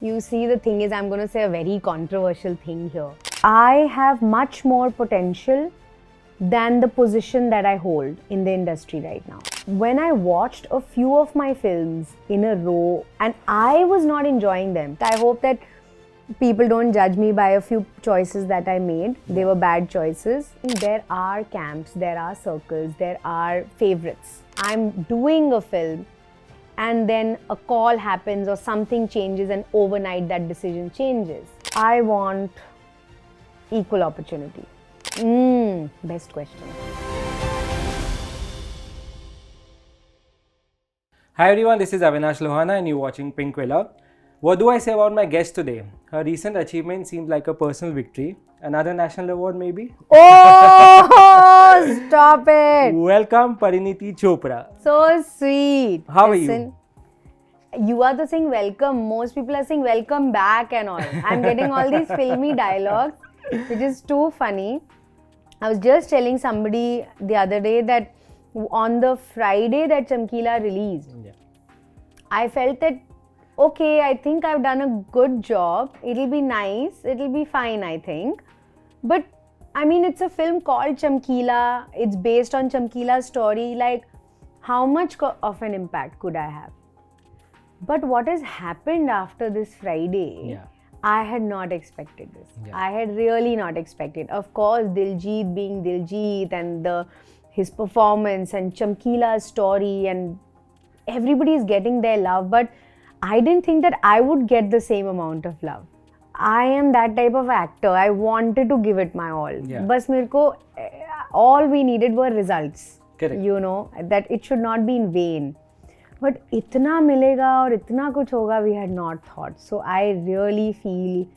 you see, the thing is, I'm going to say a very controversial thing here. I have much more potential than the position that I hold in the industry right now. When I watched a few of my films in a row and I was not enjoying them, I hope that people don't judge me by a few choices that I made. They were bad choices. There are camps, there are circles, there are favorites. I'm doing a film and then a call happens or something changes and overnight that decision changes. I want equal opportunity. Best question. Hi everyone, this is Avinash Lohana and you're watching Pinkvilla. What do I say about my guest today? Her recent achievement seems like a personal victory. Another national award maybe? Oh, stop it. Welcome Parineeti Chopra. So sweet. How are you? You are the saying welcome. Most people are saying welcome back and all. I'm getting all these filmy dialogues, which is too funny. I was just telling somebody the other day that on the Friday that Chamkila released, I felt that, okay, I think I've done a good job. It'll be nice. It'll be fine, I think. But, I mean, it's a film called Chamkila. It's based on Chamkila's story. Like, how much of an impact could I have? But what has happened after this Friday, I had not expected this. I had really not expected. Of course, Diljit being Diljit and his performance and Chamkila's story and everybody is getting their love. But I didn't think that I would get the same amount of love. I am that type of actor. I wanted to give it my all. Bas mereko, all we needed were results. Correct. You know, that it should not be in vain. But itna milega or itna kuch hoga, we had not thought. So I really feel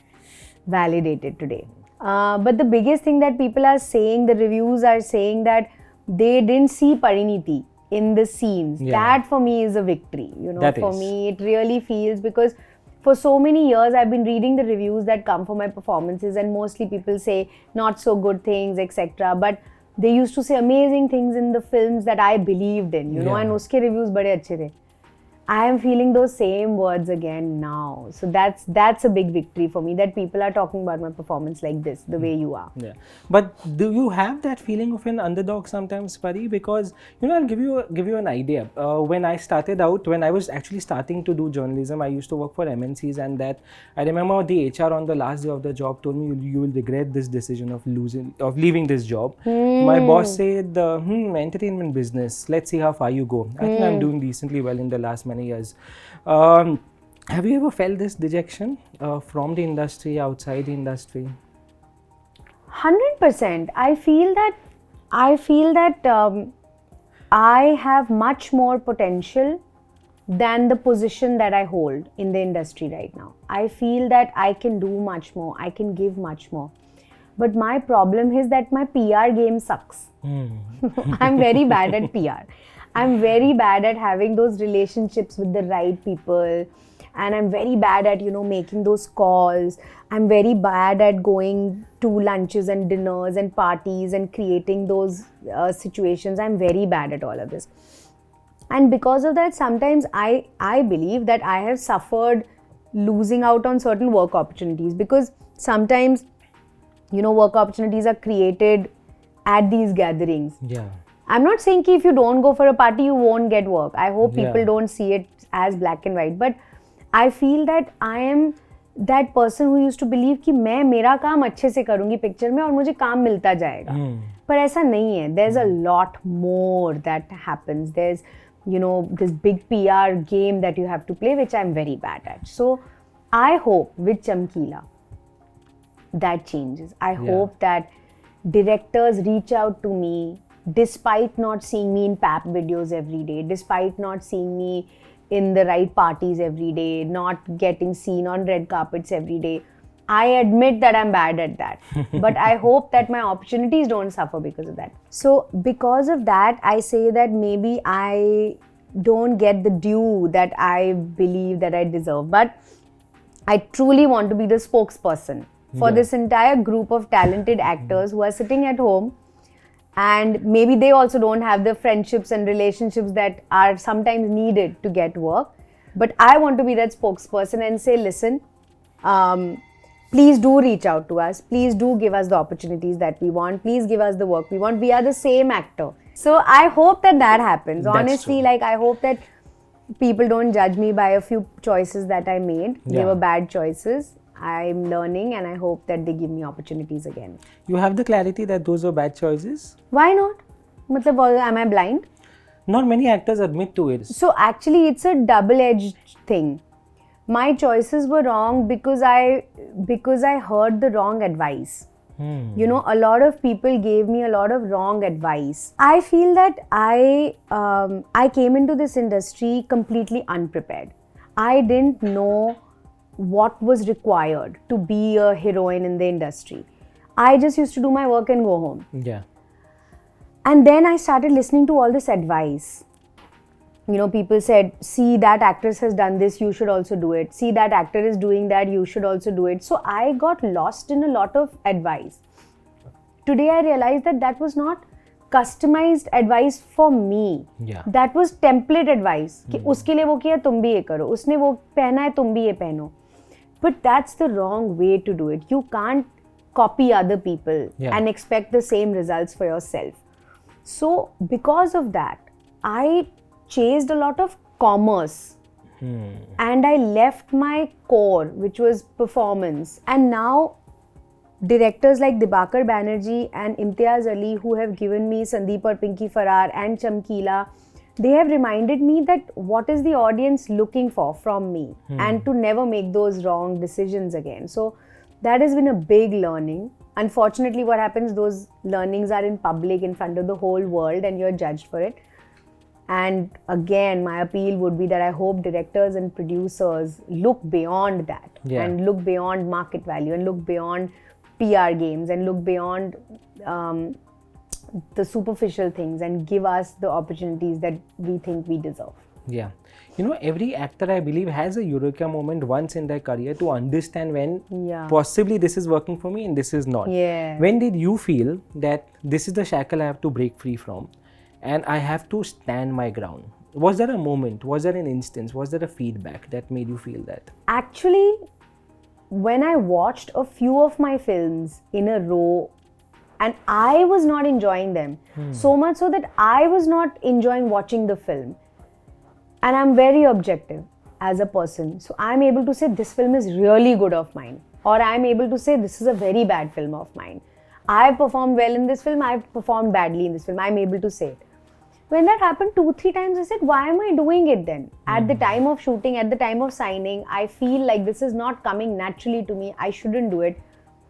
validated today. But the biggest thing that people are saying, the reviews are saying that they didn't see Parineeti in the scenes. That for me is a victory. You know, that for is. me it really feels, because for so many years I've been reading the reviews that come for my performances and mostly people say not so good things, etc. But they used to say amazing things in the films that I believed in, you know, and uske reviews bade achhe the. I am feeling those same words again now. So that's a big victory for me, that people are talking about my performance like this, the way you are. Yeah. But do you have that feeling of an underdog sometimes, Pari? Because, you know, I'll give you an idea. When I started out, when I was actually starting to do journalism, I used to work for MNCs, and that I remember the HR on the last day of the job told me, you will regret this decision of leaving this job. My boss said, entertainment business, let's see how far you go. I think I'm doing decently well in the last many years. Have you ever felt this dejection from the industry, outside the industry? 100%. I feel that I have much more potential than the position that I hold in the industry right now. I feel that I can do much more. I can give much more. But my problem is that my PR game sucks. I'm very bad at PR. I'm very bad at having those relationships with the right people, and I'm very bad at, you know, making those calls. I'm very bad at going to lunches and dinners and parties and creating those situations. I'm very bad at all of this. And because of that, sometimes I believe that I have suffered losing out on certain work opportunities, because sometimes, you know, work opportunities are created at these gatherings. I'm not saying that if you don't go for a party, you won't get work. I hope people don't see it as black and white. But I feel that I am that person who used to believe कि मैं मेरा काम अच्छे से करूँगी picture में और मुझे काम मिलता जाएगा. पर ऐसा नहीं है. There's a lot more that happens. There's, you know, this big PR game that you have to play, which I'm very bad at. So I hope with Chamkila that changes. I hope that directors reach out to me, despite not seeing me in PAP videos every day, despite not seeing me in the right parties every day, not getting seen on red carpets every day. I admit that I'm bad at that. But I hope that my opportunities don't suffer because of that. So because of that, I say that maybe I don't get the due that I believe that I deserve. But I truly want to be the spokesperson for this entire group of talented actors who are sitting at home, and maybe they also don't have the friendships and relationships that are sometimes needed to get work. But I want to be that spokesperson and say, listen, Please do reach out to us. Please do give us the opportunities that we want. Please give us the work we want. We are the same actor. So I hope that happens. That's Honestly, true. like I hope that people don't judge me by a few choices that I made. They Yeah. were bad choices. I'm learning and I hope that they give me opportunities again. You have the clarity that those were bad choices? Why not? Matlab, am I blind? Not many actors admit to it. So actually it's a double-edged thing. My choices were wrong because I heard the wrong advice. You know, a lot of people gave me a lot of wrong advice. I feel that I came into this industry completely unprepared. I didn't know what was required to be a heroine in the industry. I just used to do my work and go home. Yeah. And then I started listening to all this advice. You know, people said, see, that actress has done this, you should also do it. See, that actor is doing that, you should also do it. So I got lost in a lot of advice. Today I realized that was not customized advice for me. Yeah. That was template advice. कि उसके लिए वो किया तुम भी ये करो, उसने वो पहना है तुम भी ये पहनो. But that's the wrong way to do it. You can't copy other people and expect the same results for yourself. So because of that, I chased a lot of commerce and I left my core, which was performance. And now directors like Dibakar Banerjee and Imtiaz Ali, who have given me Sandeep or Pinky Farrar and Chamkila, they have reminded me that what is the audience looking for from me and to never make those wrong decisions again. So that has been a big learning. Unfortunately, what happens, those learnings are in public in front of the whole world and you're judged for it. And again, my appeal would be that I hope directors and producers look beyond that and look beyond market value and look beyond PR games and look beyond the superficial things and give us the opportunities that we think we deserve. Yeah. You know, every actor, I believe, has a eureka moment once in their career to understand when possibly this is working for me and this is not. Yeah. When did you feel that this is the shackle I have to break free from and I have to stand my ground? Was there a moment? Was there an instance? Was there a feedback that made you feel that? Actually, when I watched a few of my films in a row and I was not enjoying them, so much so that I was not enjoying watching the film. And I'm very objective as a person. So I'm able to say this film is really good of mine. Or I'm able to say this is a very bad film of mine. I've performed well in this film, I've performed badly in this film. I'm able to say it. When that happened 2-3 times, I said, why am I doing it then? At the time of shooting, at the time of signing, I feel like this is not coming naturally to me. I shouldn't do it.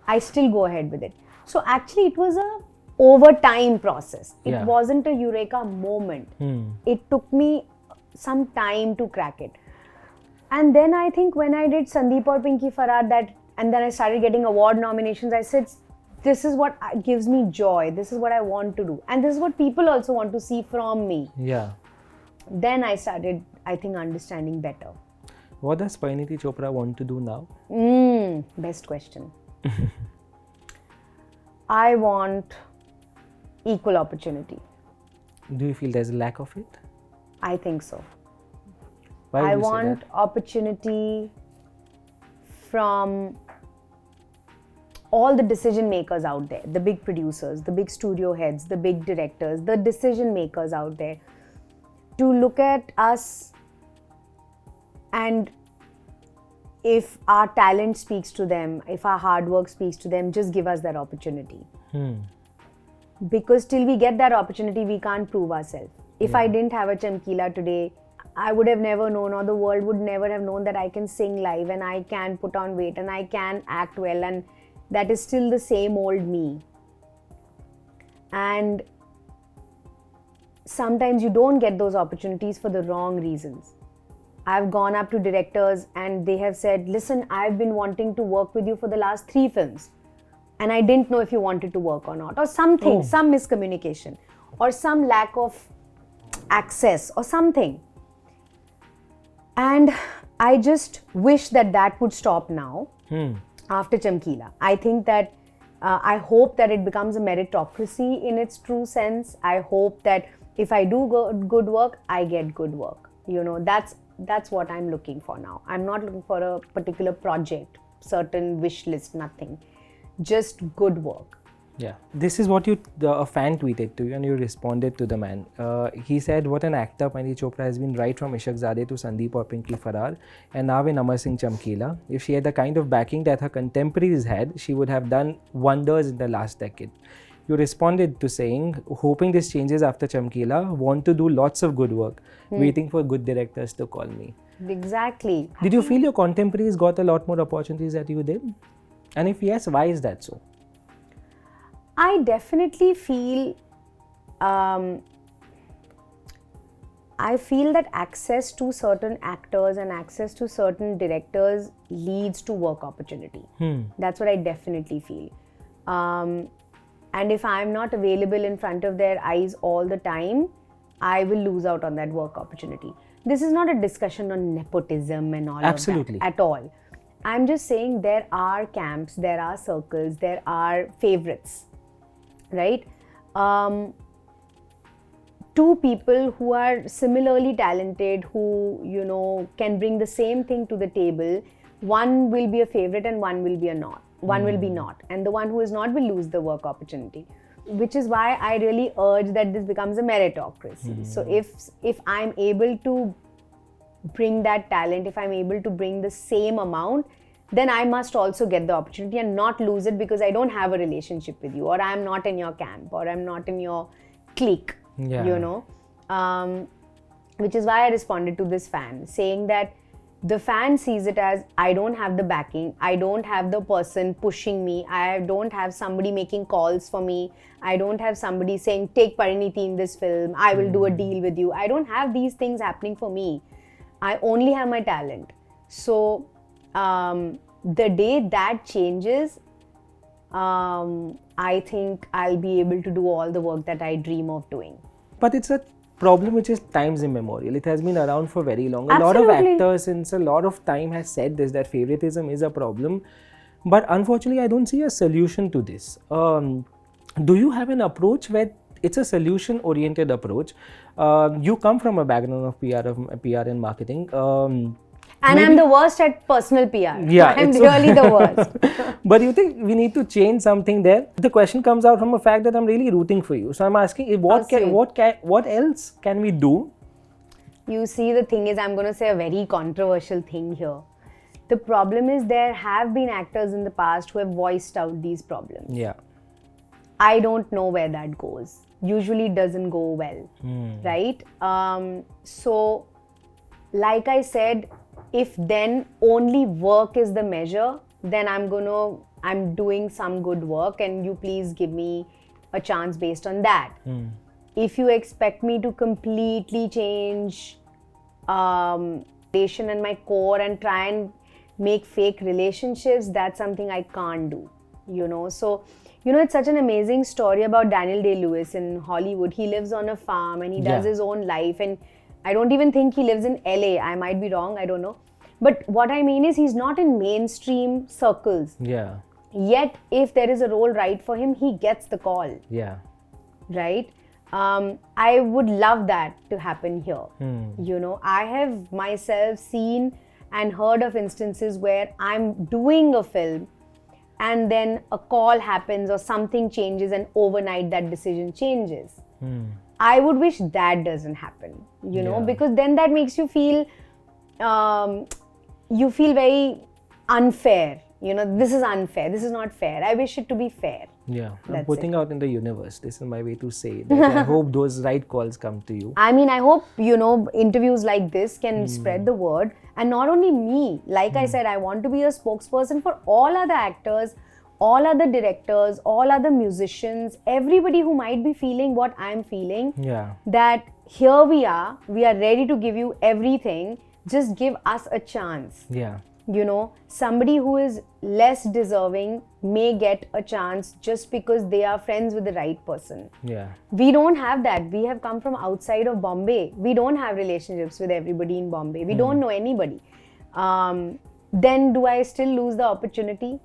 I still go ahead with it. So actually it was a over time process. It wasn't a eureka moment. It took me some time to crack it. And then I think when I did Sandeep or Pinky Farrar, and then I started getting award nominations, I said, this is what gives me joy. This is what I want to do. And this is what people also want to see from me. Yeah. Then I started, I think, understanding better. What does Parineeti Chopra want to do now? Best question. I want equal opportunity. Do you feel there's a lack of it? I think so. Why would I you say want that? opportunity from all the decision makers out there, the big producers, the big studio heads, the big directors, the decision makers out there, to look at us, and if our talent speaks to them, if our hard work speaks to them, just give us that opportunity. Because till we get that opportunity, we can't prove ourselves. If I didn't have a Chamkila today, I would have never known, or the world would never have known that I can sing live and I can put on weight and I can act well, and that is still the same old me. And sometimes you don't get those opportunities for the wrong reasons. I've gone up to directors and they have said, listen, I've been wanting to work with you for the last 3 films and I didn't know if you wanted to work or not, or something, some miscommunication or some lack of access or something. And I just wish that would stop now after Chamkila. I think that I hope that it becomes a meritocracy in its true sense. I hope that if I do good work, I get good work. You know, that's what I'm looking for now. I'm not looking for a particular project certain wish list, nothing. Just good work. Yeah, this is what a fan tweeted to you and you responded to the man. He said, what an actor Parineeti Chopra has been, right from Ishaqzade to Sandeep or Pinky Farrar, and now in Amar Singh Chamkila. If she had the kind of backing that her contemporaries had, she would have done wonders in the last decade. You responded to saying, hoping this changes after Chamkila, want to do lots of good work, waiting for good directors to call me. Exactly. Did you feel your contemporaries got a lot more opportunities that you did? And if yes, why is that so? I definitely feel, I feel that access to certain actors and access to certain directors leads to work opportunity. That's what I definitely feel. And if I'm not available in front of their eyes all the time, I will lose out on that work opportunity. This is not a discussion on nepotism and all Absolutely. of that at all. I'm just saying there are camps, there are circles, there are favorites. Right? Two people who are similarly talented, who, can bring the same thing to the table, one will be a favorite and one will be one will be not. And the one who is not will lose the work opportunity. Which is why I really urge that this becomes a meritocracy. So if I'm able to bring that talent, if I'm able to bring the same amount, then I must also get the opportunity and not lose it because I don't have a relationship with you, or I'm not in your camp, or I'm not in your clique, which is why I responded to this fan, saying that the fan sees it as, I don't have the backing, I don't have the person pushing me, I don't have somebody making calls for me, I don't have somebody saying, take Parineeti in this film, I will do a deal with you. I don't have these things happening for me. I only have my talent. So, the day that changes, I think I'll be able to do all the work that I dream of doing. But it's a problem which is times immemorial. It has been around for very long. A Absolutely. lot of actors since a lot of time has said this, that favoritism is a problem. But unfortunately, I don't see a solution to this. Do you have an approach where it's a solution-oriented approach? You come from a background of PR and marketing. And I'm the worst at personal PR. Yeah, I'm really the worst. But you think we need to change something there? The question comes out from a fact that I'm really rooting for you. So I'm asking, what else can we do? You see, the thing is, I'm going to say a very controversial thing here. The problem is there have been actors in the past who have voiced out these problems. Yeah. I don't know where that goes. Usually it doesn't go well, right? So, like I said, if then only work is the measure, then I'm doing some good work and you please give me a chance based on that. If you expect me to completely change relation and my core and try and make fake relationships, that's something I can't do, So, it's such an amazing story about Daniel Day-Lewis in Hollywood. He lives on a farm and he does his own life, and I don't even think he lives in LA. I might be wrong, I don't know. But what I mean is he's not in mainstream circles. Yeah. Yet, if there is a role right for him, he gets the call. Yeah. Right? I would love that to happen here. I have myself seen and heard of instances where I'm doing a film and then a call happens or something changes and overnight that decision changes. I would wish that doesn't happen, because then that makes you feel, very unfair. This is unfair. This is not fair. I wish it to be fair. Yeah, I'm putting out in the universe. This is my way to say that I hope those right calls come to you. I mean, I hope, interviews like this can spread the word. And not only me, like I said, I want to be a spokesperson for all other actors, all other directors, all other musicians, everybody who might be feeling what I'm feeling. Yeah. That here we are ready to give you everything. Just give us a chance. Yeah. Somebody who is less deserving may get a chance just because they are friends with the right person. Yeah. We don't have that. We have come from outside of Bombay. We don't have relationships with everybody in Bombay. We don't know anybody. Then do I still lose the opportunity?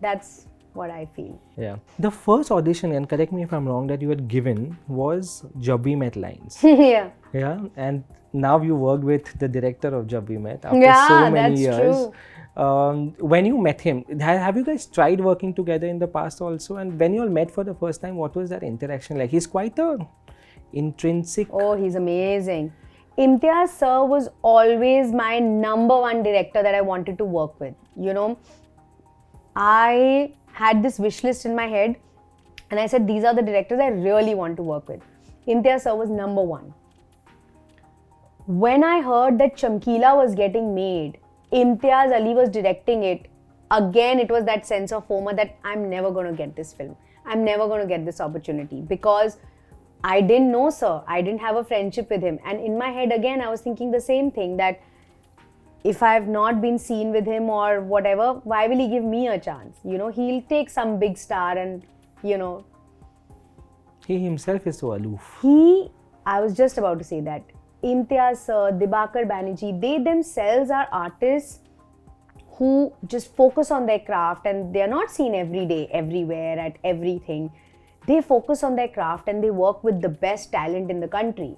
That's what I feel. Yeah. The first audition, and correct me if I'm wrong, that you had given was Jab We Met Lines. Yeah. Yeah. And now you worked with the director of Jab We Met after Yeah, so many that's years. true. When you met him, have you guys tried working together in the past also? And when you all met for the first time, what was that interaction like? He's quite a intrinsic. Oh, he's amazing. Imtiaz sir was always my number one director that I wanted to work with. You know, I had this wish list in my head and I said, these are the directors I really want to work with. Imtiaz sir was number one. When I heard that Chamkila was getting made, Imtiaz Ali was directing it, again it was that sense of FOMO that I'm never going to get this film. I'm never going to get this opportunity because I didn't know sir. I didn't have a friendship with him. And in my head again, I was thinking the same thing, that if I've not been seen with him or whatever, why will he give me a chance? You know, he'll take some big star and, you know. He himself is so aloof. I was just about to say that. Imtiaz sir, Dibakar Banerjee, they themselves are artists who just focus on their craft and they are not seen every day, everywhere, at everything. They focus on their craft and they work with the best talent in the country.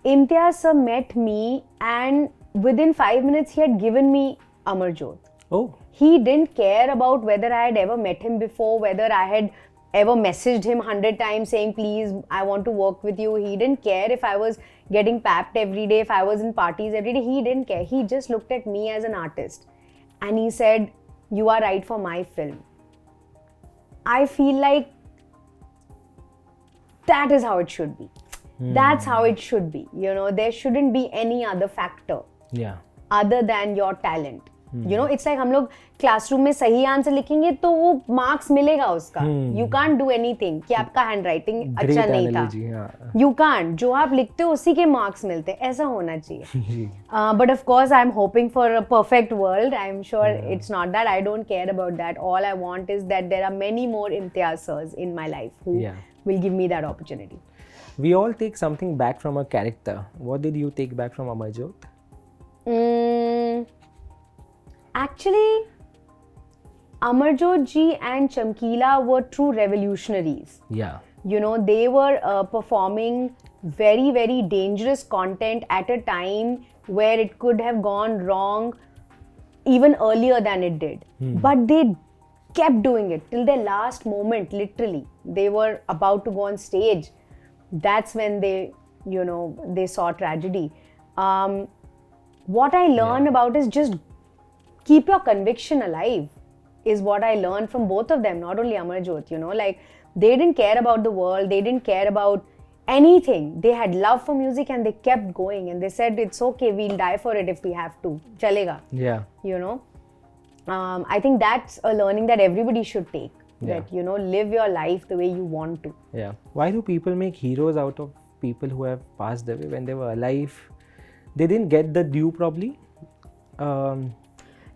Imtiaz sir met me and within 5 minutes he had given me Amarjot. Oh. He didn't care about whether I had ever met him before, whether I had ever messaged him 100 times saying, please, I want to work with you. He didn't care if I was getting papped every day, if I was in parties every day. He didn't care. He just looked at me as an artist and he said, you are right for my film. I feel like that is how it should be. That's how it should be. You know, there shouldn't be any other factor other than your talent. You know, it's like हम लोग classroom में सही answer लिखेंगे तो वो marks मिलेगा उसका. You can't do anything कि आपका हैंडराइटिंग अच्छा नहीं था. You can't. जो आप लिखते हो उसी के मार्क्स मिलते हैं. ऐसा होना चाहिए. But of course, I'm hoping for a perfect world. I'm sure it's not that. I don't care about that. All I want is that there are many more Imtiaz sirs in my life who will give me that opportunity. We all take something back from a character. What did you take back from Amarjot? Actually, Amarjot ji and Chamkila were true revolutionaries. Yeah. You know, they were performing very, very dangerous content at a time where it could have gone wrong even earlier than it did. But they kept doing it till their last moment, literally. They were about to go on stage. That's when they, you know, they saw tragedy. What I learned about is just keep your conviction alive is what I learned from both of them, not only Amarjot, you know, like they didn't care about the world, they didn't care about anything. They had love for music and they kept going and they said, it's okay, we'll die for it if we have to. Chalega. Yeah. You know, I think that's a learning that everybody should take. That, you know, live your life the way you want to. Yeah. Why do people make heroes out of people who have passed away when they were alive? They didn't get the due probably.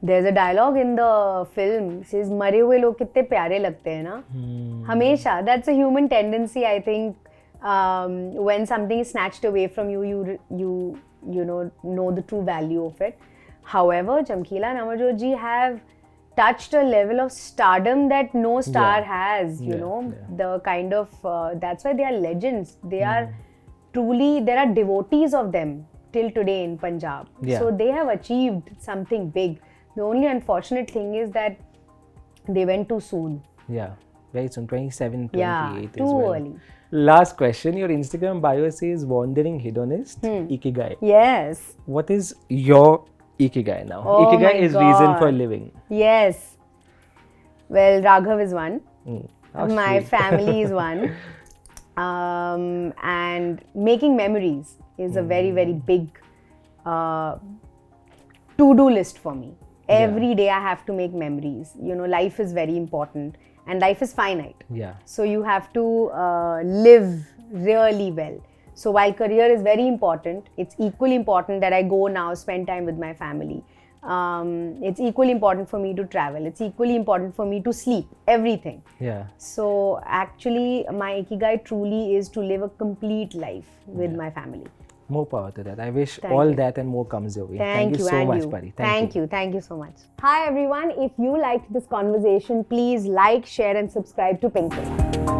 There's a dialogue in the film. It says, मरे हुए लोग कितने प्यारे लगते हैं ना. हमेशा. That's a human tendency, I think. When something is snatched away from you, you know the true value of it. However, Chamkila and Amarjot ji have touched a level of stardom that no star has, you know, the kind of, that's why they are legends. They are truly, there are devotees of them till today in Punjab. So they have achieved something big. The only unfortunate thing is that they went too soon. Yeah, very soon, 27, 28 yeah, too early. Last question, your Instagram bio says wandering hedonist, Ikigai. Yes. What is your Ikigai now? Oh Ikigai is God. reason for living. Yes. Well, Raghav is one. My sweet. family is one. And making memories is a very, very big to-do list for me. Every day I have to make memories. You know, life is very important and life is finite. Yeah. So you have to live really well. So while career is very important, it's equally important that I go now spend time with my family. It's equally important for me to travel. It's equally important for me to sleep, everything. Yeah. So actually my Ikigai truly is to live a complete life with my family. More power to that. I wish Thank all you. that and more comes your way. Thank you so and much, you. Pari. Thank you. Thank you so much. Hi everyone. If you liked this conversation, please like, share and subscribe to Pinkvilla.